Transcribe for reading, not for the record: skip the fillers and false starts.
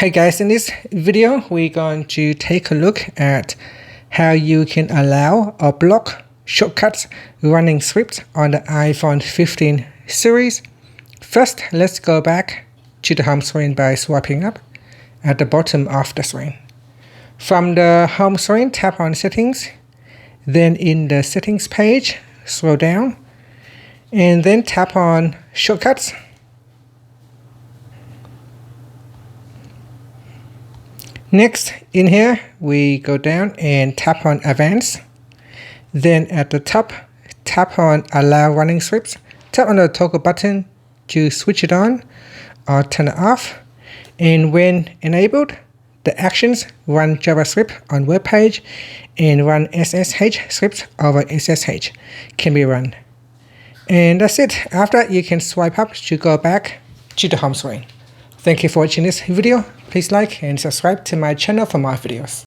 Hey guys, in this video we're going to take a look at how you can allow or block shortcuts running scripts on the iPhone 15 series. First, let's go back to the home screen by swiping up at the bottom of the screen. From the home screen, tap on Settings, then in the Settings page, scroll down, and then tap on Shortcuts. Next, in here, we go down and tap on Advanced. Then at the top, tap on Allow Running Scripts. Tap on the toggle button to switch it on or turn it off. And when enabled, the actions run JavaScript on web page and run SSH scripts over SSH can be run. And that's it. After that, you can swipe up to go back to the home screen. Thank you for watching this video. Please like and subscribe to my channel for more videos.